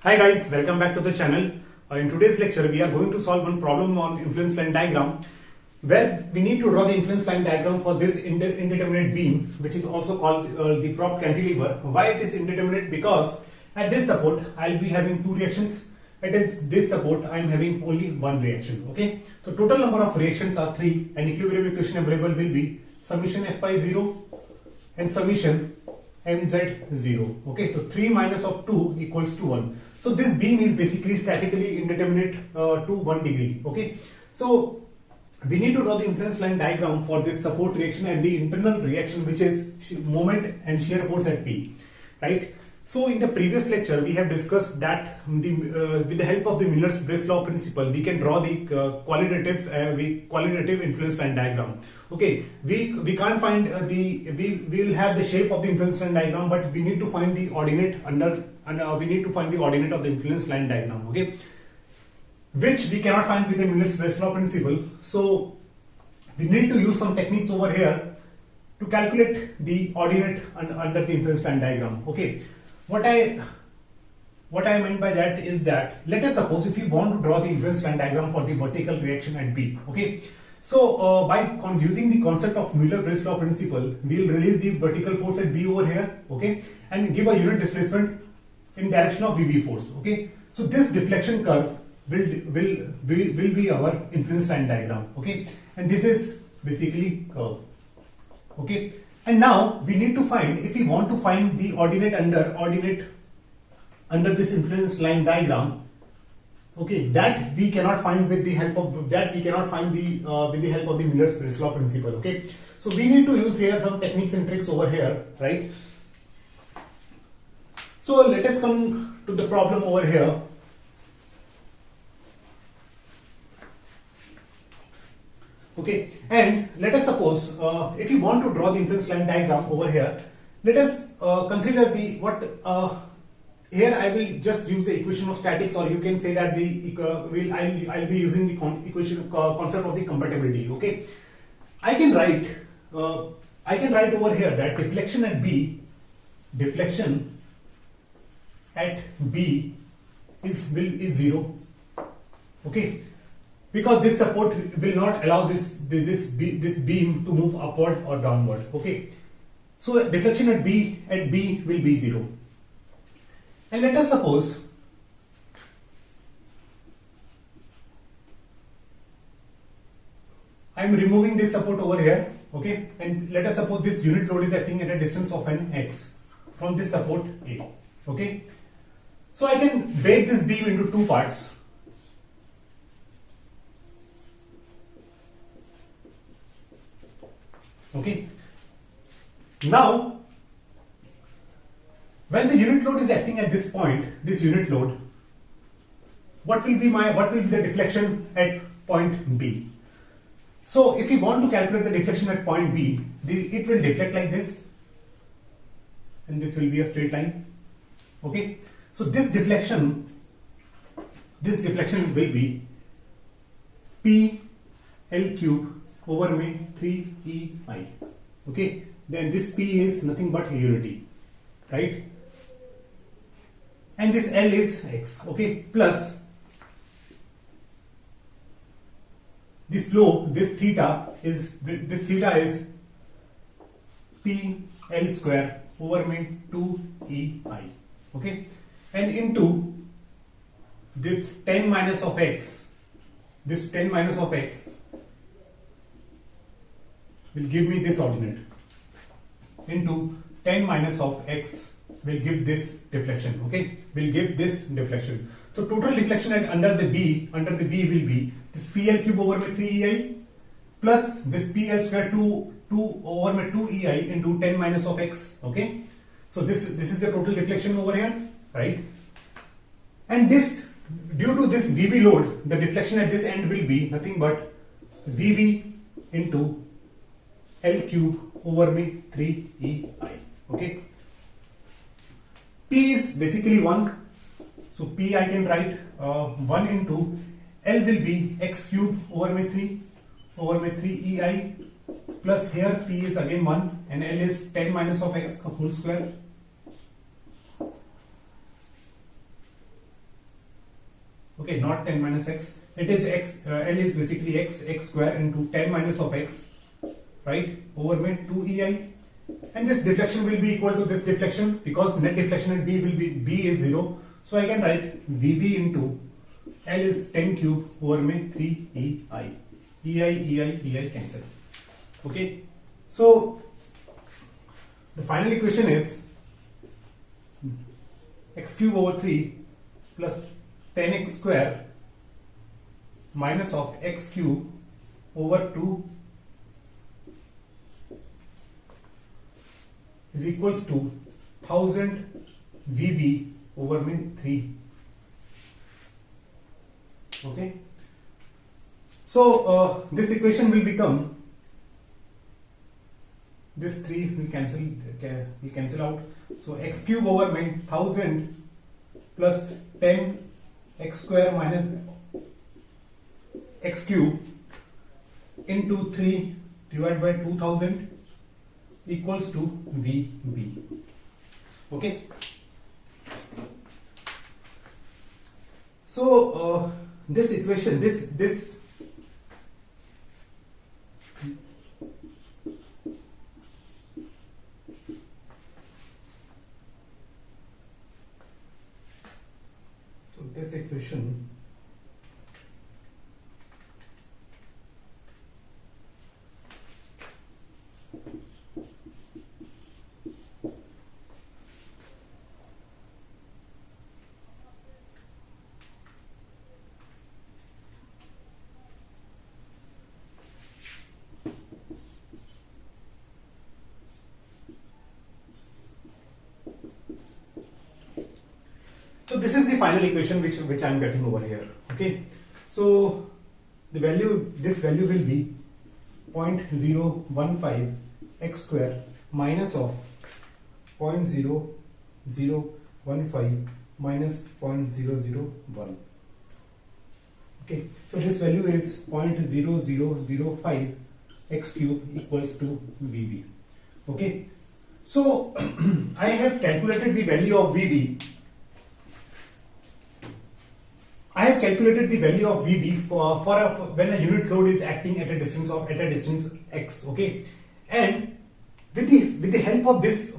Hi guys, welcome back to the channel. In today's lecture, we are going to solve one problem on influence line diagram where we need to draw the influence line diagram for this indeterminate beam, which is also called the prop cantilever. Why it is indeterminate? Because at this support, I'll be having two reactions. At this support, I'm having only one reaction. Okay, so total number of reactions are 3 and equilibrium equation available will be summation Fy 0 and summation mz0. Okay, so 3 minus of 2 equals to 1. So this beam is basically statically indeterminate to 1 degree. Okay, so we need to draw the influence line diagram for this support reaction and the internal reaction, which is moment and shear force at P, right? So in the previous lecture, we have discussed that with the help of the Miller's law principle, we can draw the qualitative influence line diagram. Okay, we can't find we will have the shape of the influence line diagram, but we need to find the ordinate we need to find the ordinate of the influence line diagram. Okay, which we cannot find with the Miller's law principle. So we need to use some techniques over here to calculate the ordinate under the influence line diagram. Okay. What I meant by that is that, let us suppose if you want to draw the influence line diagram for the vertical reaction at B. Okay, so by using the concept of Miller-Briggs law principle, we will release the vertical force at B over here. Okay, and give a unit displacement in direction of VB force. Okay, so this deflection curve will be our influence line diagram. Okay, and this is basically curve. Okay. And now we need to find, if we want to find the ordinate under this influence line diagram, okay, that we cannot find with the help of with the help of the Miller's law principle. Okay, so we need to use here some techniques and tricks over here, right? So let us come to the problem over here. Okay, and let us suppose if you want to draw the influence line diagram over here, let us consider the here I will just use the equation of statics, or you can say that I'll be using the concept of the compatibility. Okay, I can write over here that deflection at B is 0. Okay, because this support will not allow this beam to move upward or downward. Okay, so deflection at B will be 0. And let us suppose I am removing this support over here. Okay, and let us suppose this unit load is acting at a distance of an x from this support A. Okay, so I can break this beam into two parts. Okay, now when the unit load is acting at this point, this unit load, what will be the deflection at point B? So if you want to calculate the deflection at point B, it will deflect like this, and this will be a straight line. Okay, so this deflection will be P L cube over में 3EI. Okay, then this P is nothing but unity, right? And this L is x. Okay, plus this theta is P L square over में 2EI. Okay, and into this 10 minus of x. This 10 minus of x will give me this ordinate, into 10 minus of x will give this deflection. Okay, will give this deflection. So total deflection under the B will be this PL cube over 3EI plus this PL square 2 over 2EI into 10 minus of x. Okay, so this is the total deflection over here, right? And this, due to this VB load, the deflection at this end will be nothing but VB into L cube over 3EI. Okay, P is basically 1, so P I can write 1 into L will be x cube over 3EI plus here P is again 1 and L is 10 minus of x whole square Okay, not 10 minus x. It is x. L is basically x square into 10 minus of x, right? Over में 2ei, and this deflection will be equal to this deflection because net deflection at b is 0. So I can write Vb into L is 10 cube over में 3ei. ei cancel. Okay. So the final equation is x cube over 3 plus 10x square minus of x cube over 2 is equals to 1000 Vb over 3. Okay. So this equation will become, this 3 will cancel out. So x cube over 1000 plus 10 x square minus x cube into 3 divided by 2000 equals to Vb. Okay. So this equation, this equation so this is the final equation which I am getting over here. Okay, so this value will be 0.015 x square minus of 0.0015 minus 0.001. Okay, so this value is 0.0005 x cube equals to Vb. Okay, so I have calculated the value of Vb. I have calculated the value of Vb for when a unit load is acting at a distance x. Okay, and with the help of this,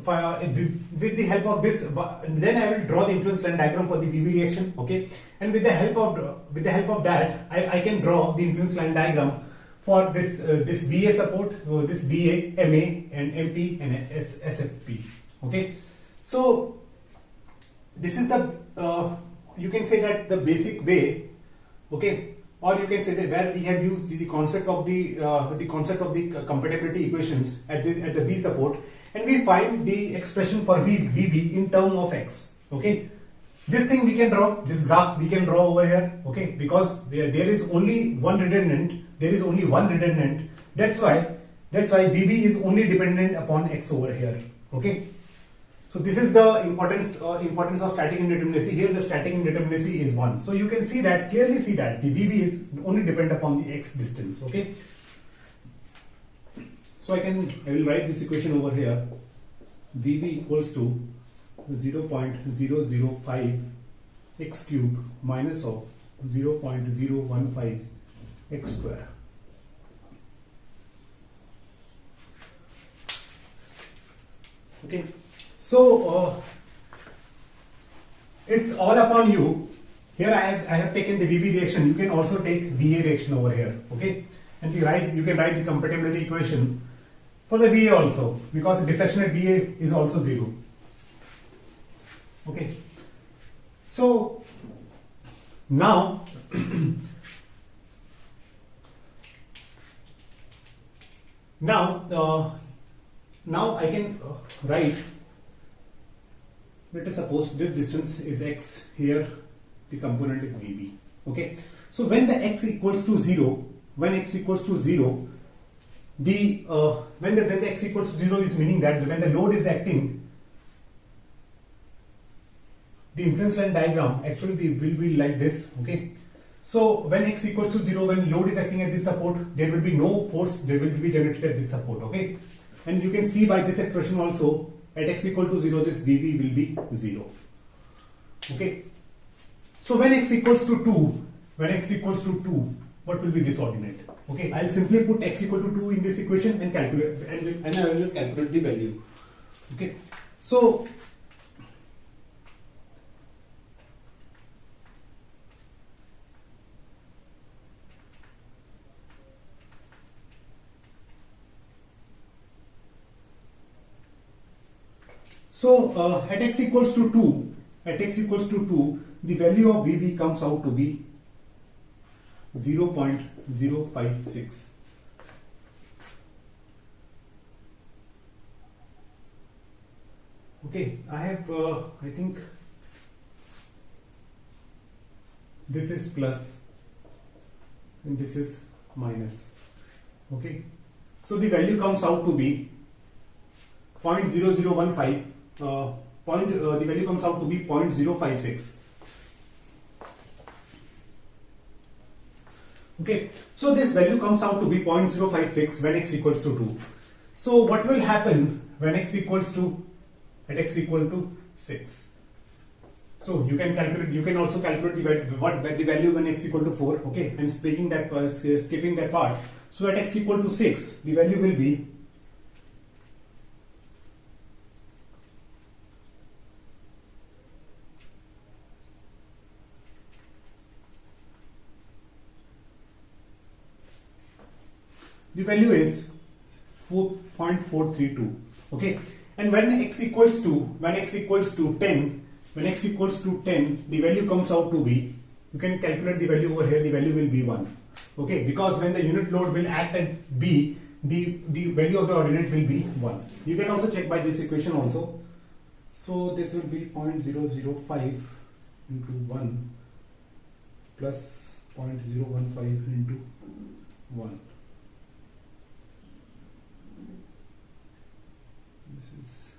then I will draw the influence line diagram for the Vb reaction. Okay, and with the help of that, I can draw the influence line diagram for this VA support, this VA, MA, and MP and SFP. Okay, so this is the you can say that the basic way, okay, or you can say that where we have used the concept of the compatibility equations at the V support, and we find the expression for Vb in term of x. Okay, this thing we can draw, this graph we can draw over here. Okay, because there is only one redundant. That's why Vb is only dependent upon x over here. Okay. So this is the importance of static indeterminacy. Here the static indeterminacy is 1. So you can clearly see that the Vb is only dependent upon the x distance. Okay. So I will write this equation over here. Vb equals to 0.005 x cube minus of 0.015 x square. Okay. So it's all upon you. Here I have taken the Vb reaction. You can also take VA reaction over here. Okay, and you can write the compatibility equation for the VA also, because the deflection at VA is also 0. Okay, so now now I can write. Let us suppose this distance is x, here the component is Vb. Okay, so when the x equals to 0, when the x equals to 0 is meaning that when the load is acting, the influence line diagram actually will be like this. Okay, so when x equals to 0, when load is acting at this support, there will be no force will be generated at this support. Okay, and you can see by this expression also, at x equal to 0, this Vb will be 0. Okay, So when x equals to 2, what will be this ordinate? Okay, I'll simply put x equal to 2 in this equation and calculate, and I will calculate the value. Okay, so at x equals to 2, the value of VB comes out to be 0.056. Okay, I have, I think this is plus and this is minus. Okay, so the value comes out to be 0.0015. The value comes out to be 0.056. Okay, so this value comes out to be 0.056 when x equals to 2. So what will happen when x equals to 6? So you can calculate. You can also calculate the value when x equal to 4. Okay, I'm skipping that part. So at x equal to 6, the value will be is 4.432. Okay, and when x equals to 10, the value comes out to be, you can calculate the value over here, the value will be 1. Okay, because when the unit load will act at B, the value of the ordinate will be 1. You can also check by this equation also. So this will be 0.005 into 1 plus 0.015 into 1. This is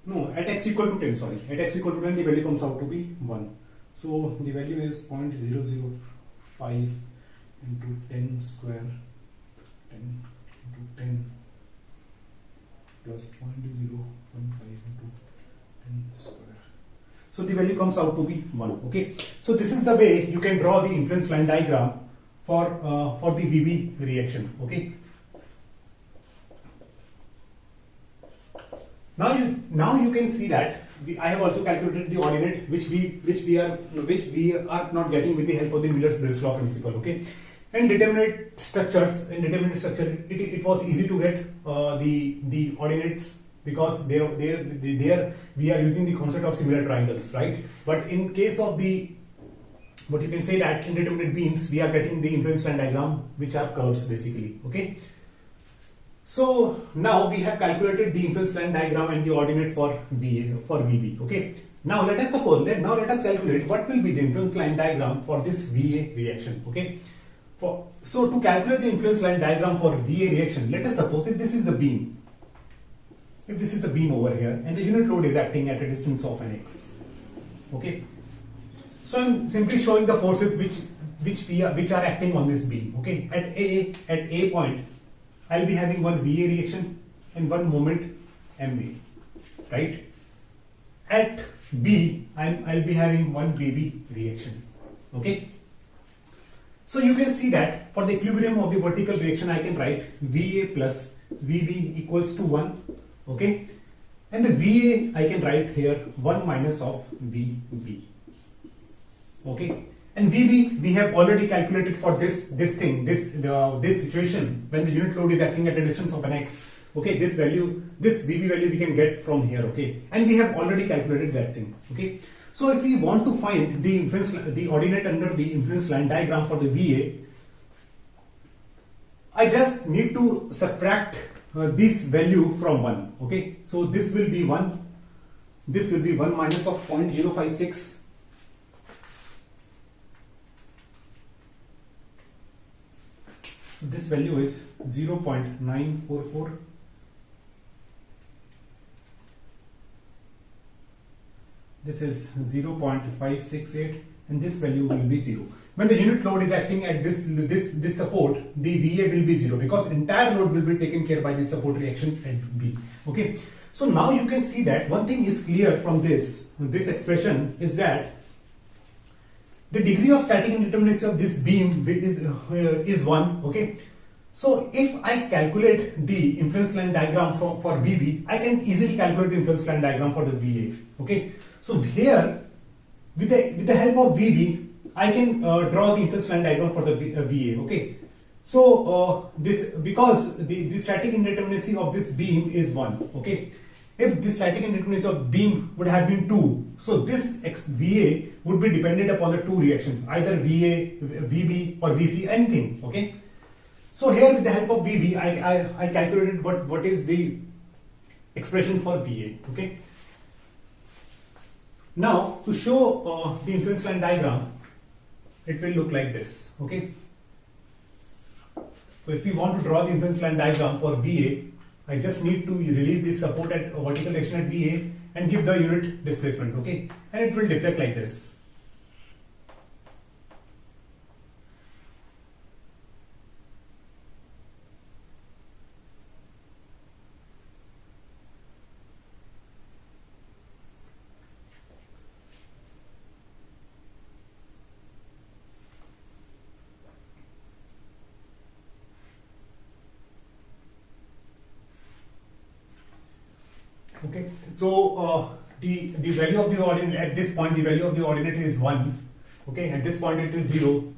no, at x equal to 10, sorry, at x equal to 10 the value comes out to be 1. So the value is 0.005 into 10 square, 10 into 10 plus 0.015 into 10 square. So the value comes out to be 1. Okay, so this is the way you can draw the influence line diagram for the VB reaction. Okay, now you can see that I have also calculated the ordinate which we are not getting with the help of the Miller's-Bill's law principle. Okay, in determinate structures, it was easy to get the ordinates, because there we are using the concept of similar triangles, right? But in case of but you can say that indeterminate beams, we are getting the influence line diagram which are curves basically. Okay, so now we have calculated the influence line diagram and the ordinate for VB. Okay, now let us calculate what will be the influence line diagram for this VA reaction. Okay, so to calculate the influence line diagram for VA reaction, let us suppose if this is the beam. If this is the beam over here and the unit load is acting at a distance of an x. Okay, so I'm simply showing the forces which are acting on this beam. Okay, at A point, I'll be having one VA reaction and one moment MA, right? At B, I'll be having one VB reaction. Okay, so you can see that for the equilibrium of the vertical reaction, I can write VA plus VB equals to 1. Okay, and the VA I can write here 1 minus of VB. Okay, and VB we have already calculated for this situation when the unit load is acting at a distance of an x. Okay, this VB value we can get from here. Okay, and we have already calculated that thing. Okay, so if we want to find the ordinate under the influence line diagram for the VA, I just need to subtract this value from 1. Okay, so this will be 1. This will be 1 minus of 0.056. This value is 0.944. This is 0.568, and this value will be 0. When the unit load is acting at this support, the VA will be 0 because entire load will be taken care by the support reaction at B. Okay, So now you can see that one thing is clear from this expression is that the degree of static indeterminacy of this beam is 1. Okay. So if I calculate the influence line diagram for VB, I can easily calculate the influence line diagram for the VA. Okay. So here, with the help of VB, I can draw the influence line diagram for the VA. Okay. So this, because the static indeterminacy of this beam is 1. Okay. If the static indeterminacy of beam would have been 2, so this VA would be dependent upon the two reactions, either VA, VB or VC, anything. Okay. So here with the help of VB, I calculated what is the expression for VA. Okay. Now to show the influence line diagram, it will look like this. Okay. So if we want to draw the influence line diagram for VA, I just need to release this support at vertical direction at VA and give the unit displacement. Okay, and it will deflect like this. Okay, so the value of the ordinate at this point, the value of the ordinate is 1. Okay, at this point it is 0.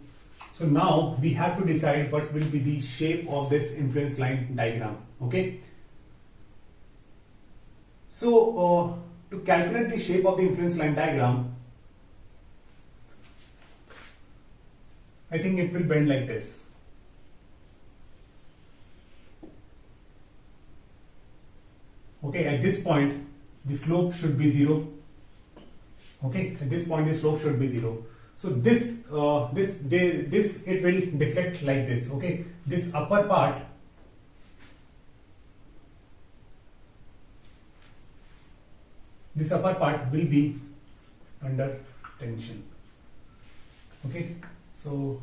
So now we have to decide what will be the shape of this influence line diagram. Okay, so to calculate the shape of the influence line diagram, I think it will bend like this. Okay, at this point the slope should be 0. Okay, at this point the slope should be 0. So this it will deflect like this. Okay, this upper part will be under tension. Okay, so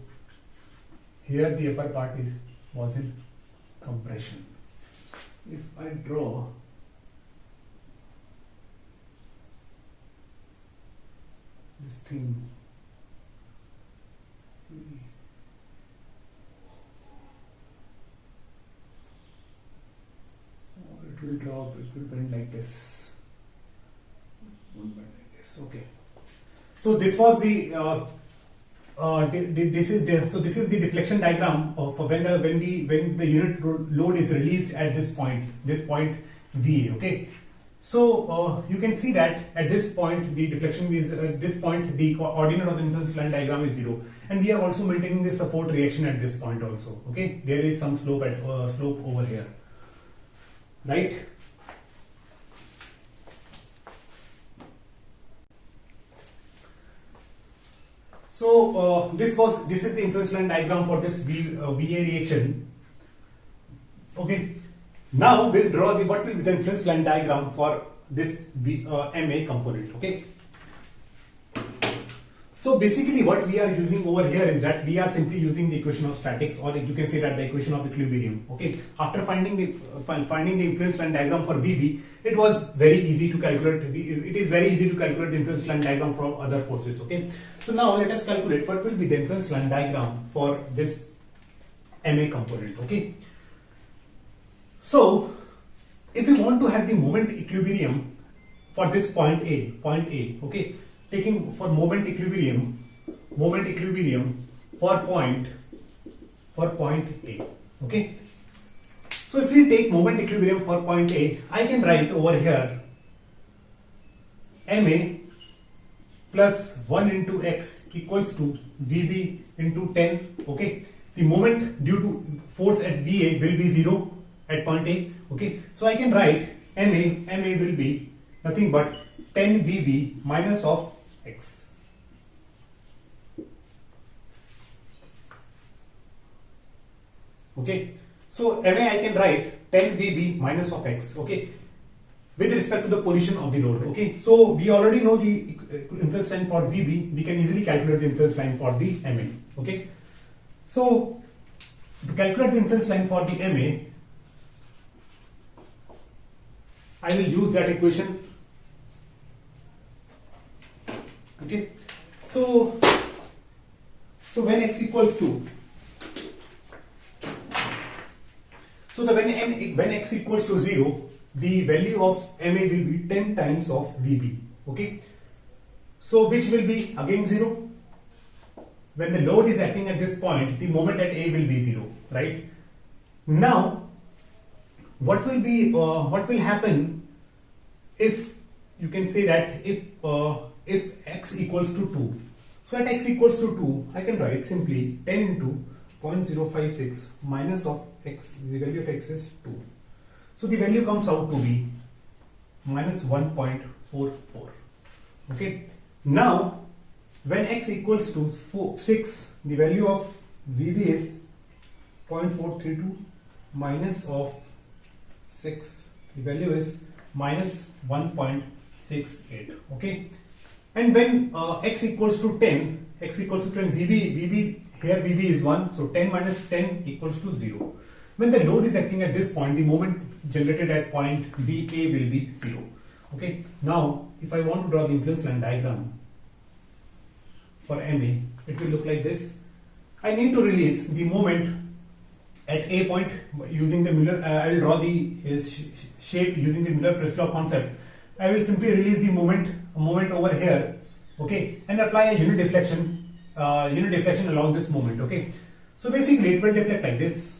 here the upper part was in compression. If I draw this thing, it will drop, it will bend like this. Okay, so this was the this is the deflection diagram of when the unit load is released at this point VA. Okay, so you can see that at this point the deflection is at this point the ordinate of the influence line diagram is 0, and we are also maintaining the support reaction at this point also. Okay, there is some slope over here, right? So this is the influence line diagram for this VA reaction. Okay, now we'll draw what will be the influence line diagram for this MA component. Okay, so basically what we are using over here is that we are simply using the equation of statics, or you can say that the equation of equilibrium. Okay, after finding the influence line diagram for VB, it was very easy to calculate. It is very easy to calculate the influence line diagram for other forces. Okay, so now let us calculate what will be the influence line diagram for this MA component. Okay, so if we want to have the moment equilibrium for this point A, okay, taking for moment equilibrium for point A. Okay, so if we take moment equilibrium for point A, I can write over here MA plus 1 into x equals to VB into 10. Okay, the moment due to force at VA will be 0 at point A. Okay, so I can write MA will be nothing but 10 VB minus of x. Okay, so MA I can write 10 VB minus of x. Okay, with respect to the position of the load. Okay, so we already know the influence line for VB. We can easily calculate the influence line for the MA. Okay, so to calculate the influence line for the MA, I will use that equation. Okay, so when x equals to, when x equals to 0, the value of MA will be 10 times of VB. Okay, so which will be again 0. When the load is acting at this point, the moment at A will be 0, right? Now, what will happen if you can say that if x equals to 2. So at x equals to 2, I can write simply 10 into 0.056 minus of x, the value of x is 2. So the value comes out to be minus 1.44. Okay. Now, when x equals to 6, the value of VB is 0.432 minus of 6, the value is minus 1.68. Okay, and when x equals to 10, VB here VB is 1, so 10 minus 10 equals to 0. When the load is acting at this point, the moment generated at point BA will be 0. Okay, now if I want to draw the influence line diagram for MA, it will look like this. I need to release the moment at A point using the Miller. I will draw the shape using the Miller-Press law concept. I will simply release the moment over here, okay, and apply a unit deflection along this moment. Okay, so basically it will deflect like this.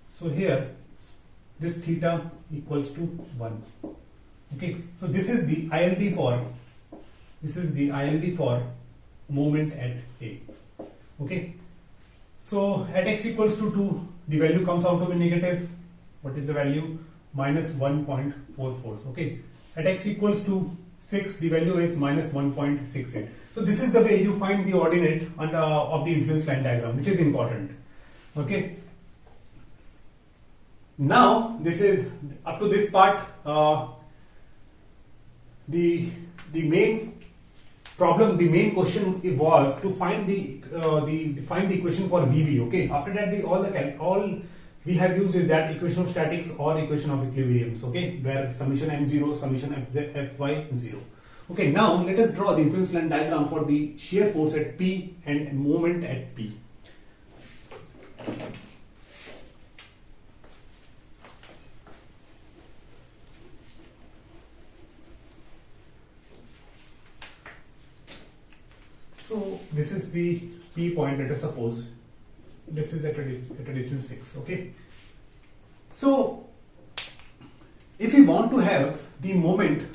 So here this theta equals to 1. Okay, so this is the ILD for moment at A. Okay, so at x equals to 2, the value comes out to be negative. What is the value? Minus 1.44. Okay, at x equals to 6, the value is minus 1.68. So this is the way you find the ordinate of the influence line diagram, which is important. Okay, now this is up to this part. The main problem, the main question was to find the equation for VB. Okay, after that all we have used is that equation of statics or equation of equilibriums. Okay, where summation m0, summation fy 0. Okay, now let us draw the influence line diagram for the shear force at P and moment at P. So this is the P point. Let us suppose this is at a distance 6. Okay, so if we want to have the moment,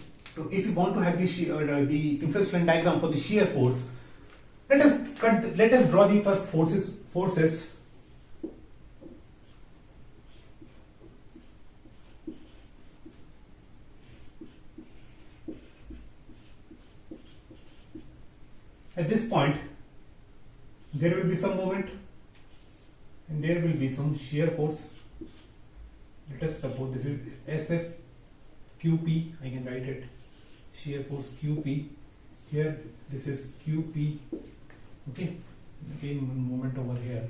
if you want to have the influence line diagram for the shear force, let us draw the first forces. At this point, there will be some moment and there will be some shear force. Let us suppose this is SF QP. I can write it shear force QP. Here this is QP. Okay, again one moment over here,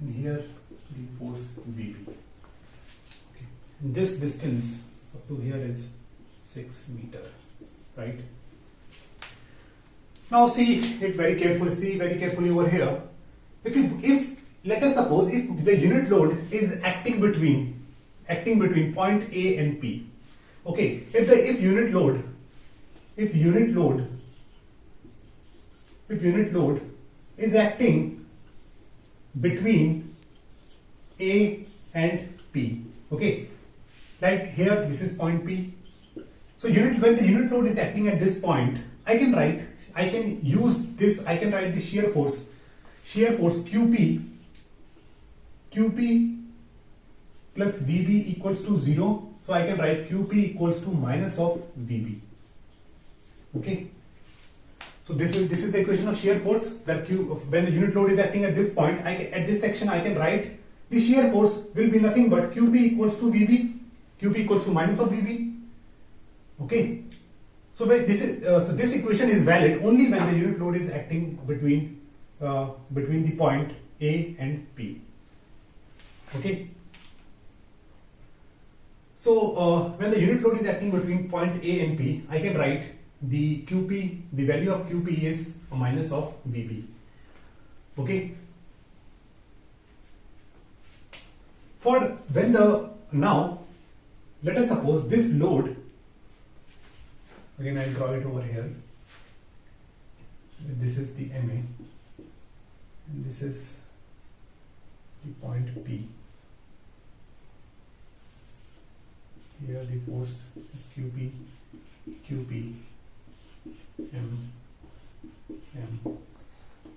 and here the force VB. Okay, and this distance up to here is 6 meter, right? Now see it very carefully. See very carefully over here. If let us suppose if the unit load is acting between point A and P. Okay, if unit load is acting between A and P. Okay, like here this is point P. So when the unit load is acting at this point, I can write the shear force QP plus VB equals to 0. So I can write QP equals to minus of VB. Okay, so this is the equation of shear force, that when the unit load is acting at this point, at this section I can write the shear force will be nothing but QP equals to VB, QP equals to minus of VB. Okay, so this equation is valid only when the unit load is acting between the point A and P. Okay. So when the unit load is acting between point A and P, I can write the QP, the value of QP is a minus of VB. Okay. For when the, now let us suppose this load, again I'll draw it over here. This is the MA and this is the point P. Here the force is QP, QP, M,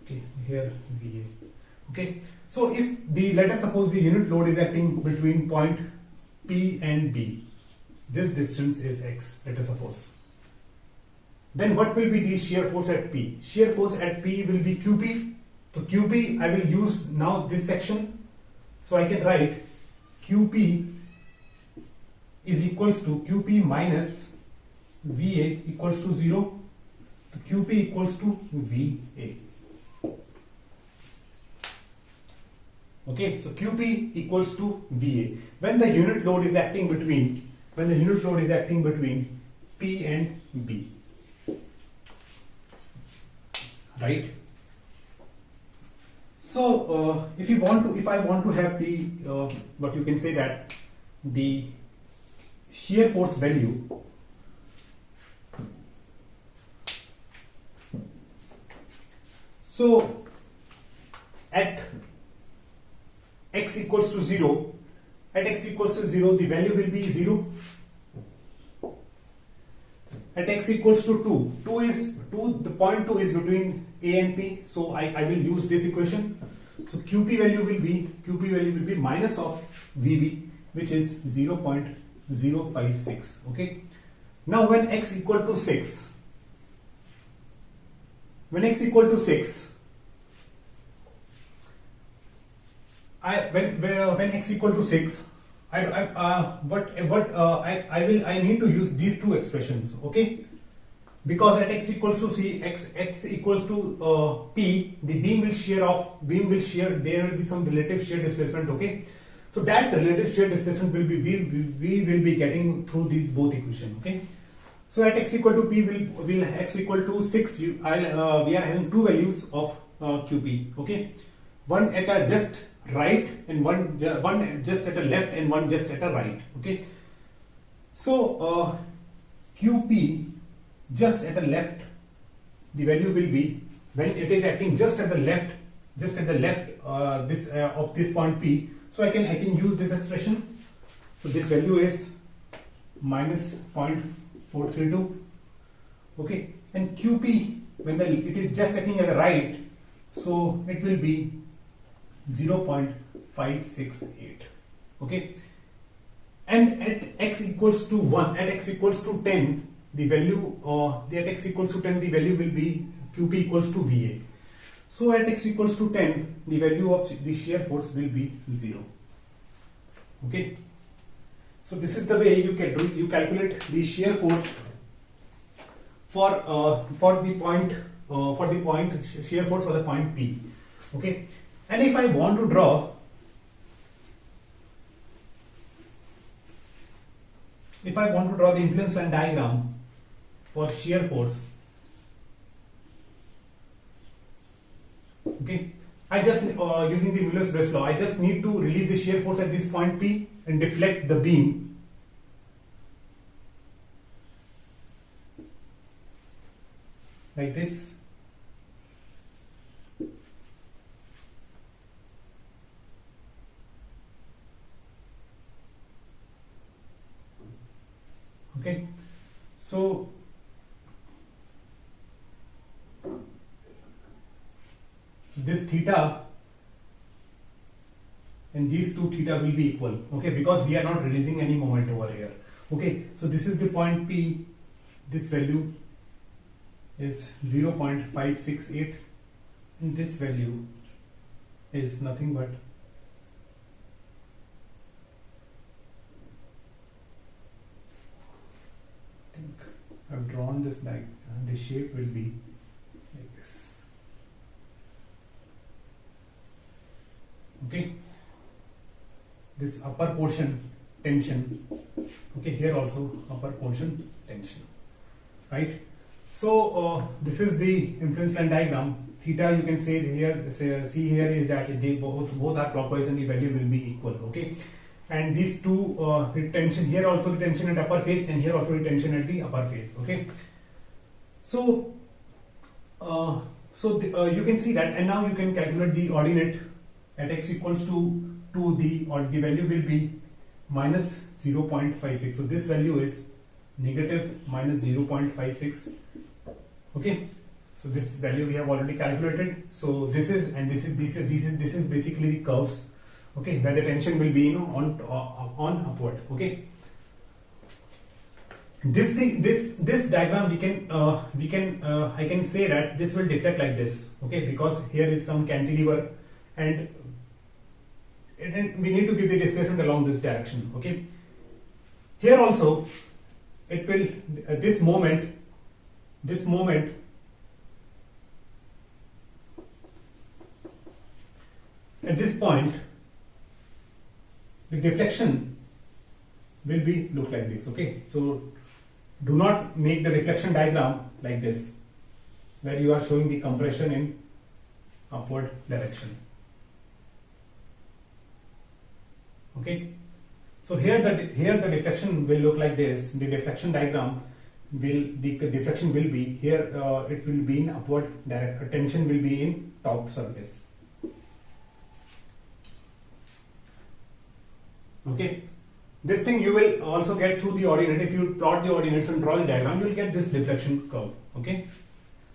okay, here VA. Okay, so if the, let us suppose the unit load is acting between point P and B, this distance is X, let us suppose. Then what will be the shear force at P? Shear force at P will be QP. So QP, I will use now this section. So I can write QP is equals to QP minus VA equals to 0. So QP equals to VA. Okay, so QP equals to VA. When the unit load is acting between, P and B. Right? So if I want to have the what you can say that the shear force value so at x equals to 0, the value will be 0. At x equals to 2, the point 2 is between A and P, so I will use this equation. So QP value will be minus of VB, which is 0.056. Okay. Now when x equal to 6, when x equal to 6, I need to use these two expressions, okay? Because at x equals to x equals to P, the beam will shear, there will be some relative shear displacement, okay? So that relative shear displacement will be, we will be getting through these both equations, okay? So at x equal to P, will x equal to 6, we are having two values of QP, okay? One at a just right and one just at a left and one just at a right, okay? So QP just at the left, the value will be, when it is acting just at the left of this point P, so I can use this expression. So this value is minus 0.432, okay? And QP, when it is just acting at the right, so it will be 0.568, okay? And at x equals to 1, at x equals to 10, the value at x equals to 10, the value will be QP equals to VA. So at x equals to 10, the value of the shear force will be 0. Okay. So this is the way you can you calculate the shear force for the point shear force for the point P. Okay. And if I want to draw the influence line diagram for shear force, okay, I just using the Mueller's law, I just need to release the shear force at this point P and deflect the beam. Like this. Okay, so this theta and these two theta will be equal, okay, because we are not releasing any moment over here. Okay, so this is the point P, this value is 0.568 and this value is nothing but I've drawn this back and the shape will be like this. Okay, this upper portion tension. Okay, here also upper portion tension, right? So this is the influence line diagram. Theta, you can say here, see here is that they both are clockwise and the value will be equal. Okay, and these two tension here also the tension at upper face and here also the tension at the upper face. Okay, so you can see that, and now you can calculate the ordinate at x equals to 2, the value will be minus 0.56. So this value is negative minus 0.56. Okay, so this value we have already calculated. So this is basically the curves. Okay, where the tension will be on upward. Okay, this diagram I can say that this will deflect like this. Okay, because here is some cantilever and we need to give the displacement along this direction. Okay, here also it will this moment at this point the deflection will be look like this. Okay, so do not make the deflection diagram like this where you are showing the compression in upward direction. Okay, so here the deflection will look like this. The deflection diagram the deflection will be here, it will be in upward direction, tension will be in top surface. Okay, this thing you will also get through the ordinate. If you plot the ordinates and draw the diagram, you will get this deflection curve. Okay,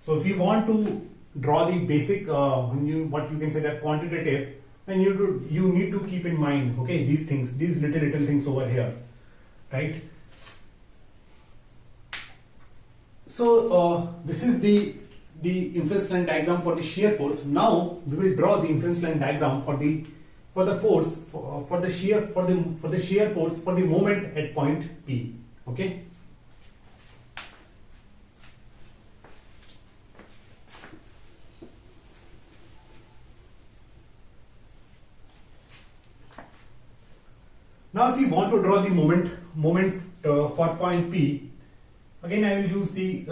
so if you want to draw the basic what you can say that quantitative, then you need to keep in mind, okay, these things, these little things over here, right? So this is the influence line diagram for the shear force. Now we will draw the influence line diagram for the force for the shear force for the moment at point P. Okay. Now if we want to draw the moment for point P, again I will use the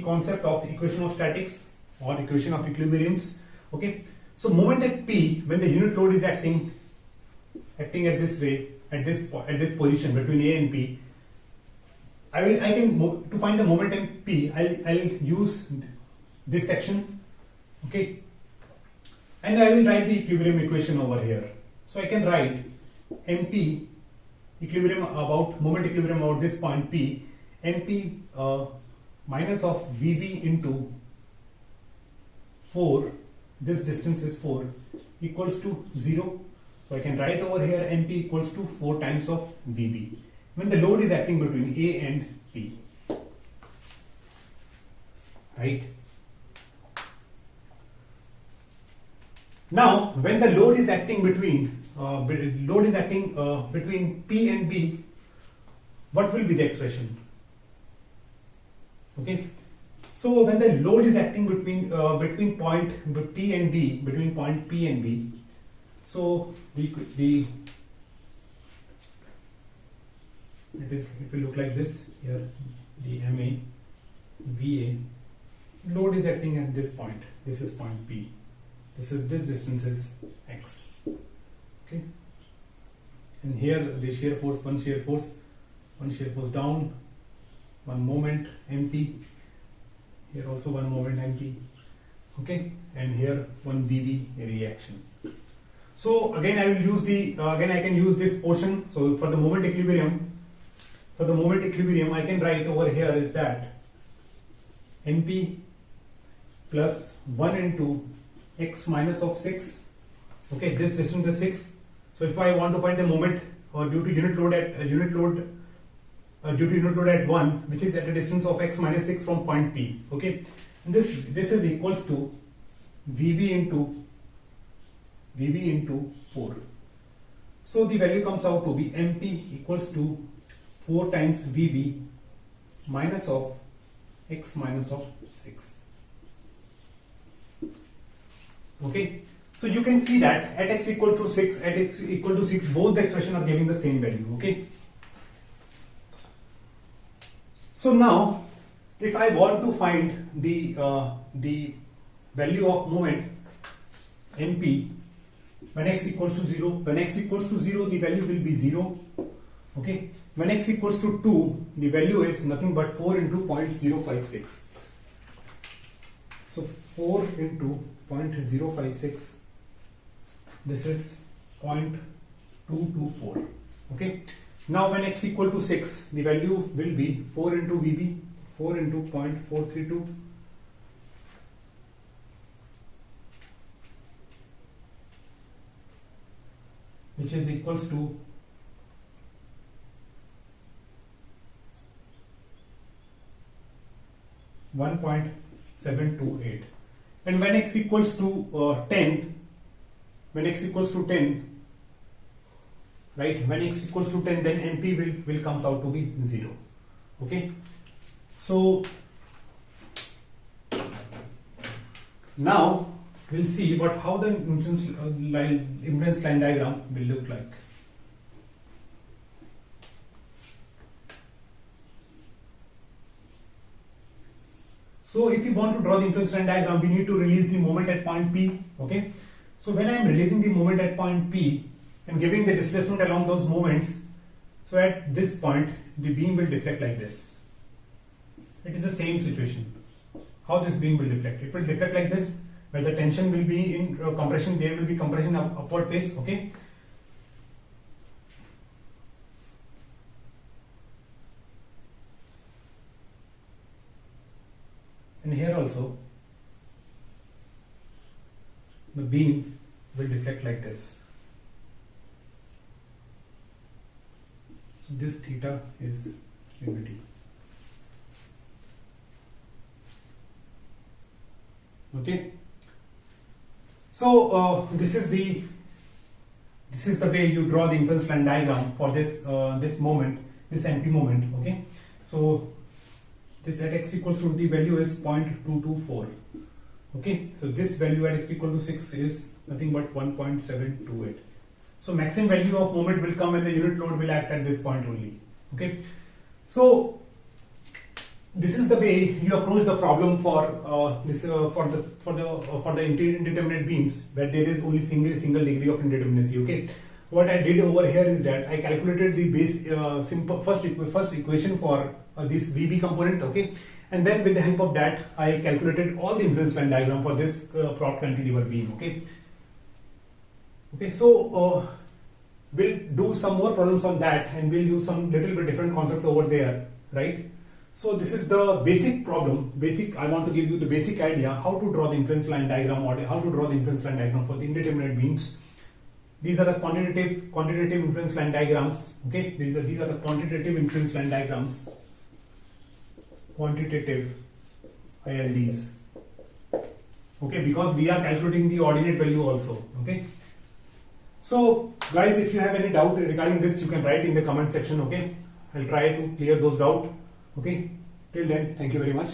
concept of equation of statics or equation of equilibriums. Okay, so moment at P, when the unit load is acting at this way, at this position between A and P, to find the moment in P, I'll use this section. Okay, and I will write the equilibrium equation over here. So I can write MP moment equilibrium about this point P, MP minus of VB into 4, this distance is 4, equals to 0. So I can write over here MP equals to 4 times of VB when the load is acting between A and P, right? Now when the load is acting between P and B, what will be the expression? Okay, so when the load is acting between point P and B, between point P and B, so it will look like this. Here the MA VA load is acting at this point. This is point P. This distance is x. Okay, and here the shear force, one shear force down, one moment MP, here also one moment MP. Okay, and here one VB reaction. So again I will use I can use this portion. So for the moment equilibrium I can write over here is that MP plus 1 into x minus of 6. Okay, this distance is 6. So if I want to find the moment due to unit load at 1, which is at a distance of x minus 6 from point P. Okay, and this is equals to VB into 4. So the value comes out to be MP equals to 4 times VB minus of x minus of 6. Okay, So you can see that at x equal to 6, at x equal to 6, both the expression are giving the same value. Okay. So now, if I want to find the value of moment NP when x equals to 0, when x equals to 0, the value will be 0. Okay. When x equals to 2, the value is nothing but 4 into 0.056. So 4 into 0.056. This is 0.224. Okay. Now when x equal to 6, the value will be 4 into VB, 4 into 0.432, which is equals to 1.728. And when x equals to 10, when x equals to 10, right, when x equals to 10, then NP will comes out to be 0. Okay. So now we'll see how the impedance line diagram will look like. So if you want to draw the impedance line diagram, we need to release the moment at point P. Okay. So when I am releasing the moment at point P and giving the displacement along those moments, so at this point the beam will deflect like this. It is the same situation. How this beam will deflect? It will deflect like this, where the tension will be in compression. There will be compression upward phase. Okay. And here also the beam will deflect like this. So this theta is unity. Okay. So this is the way you draw the impedance line diagram for this this moment, this NP moment. Okay. So this at x equals to, the value is 0.224. Okay. So this value at x equal to 6 is nothing but 1.728. So maximum value of moment will come when the unit load will act at this point only. Okay. So this is the way you approach the problem for the indeterminate beams where there is only single degree of indeterminacy. Okay. What I did over here is that I calculated the base simple first equation for this VB component. Okay. And then with the help of that, I calculated all the impedance line diagram for this prop cantilever beam. Okay. Okay. So we'll do some more problems on that, and we'll use some little bit different concept over there, right? So this is the basic problem. I want to give you the basic idea how to draw the impedance line diagram or how to draw the impedance line diagram for the indeterminate beams. These are the quantitative impedance line diagrams. Okay, these are the quantitative impedance line diagrams. Quantitative ILDs. Okay, because we are calculating the ordinate value also. Okay. So guys, if you have any doubt regarding this, you can write in the comment section. Okay, I'll try to clear those doubts. Okay, till then, thank you very much.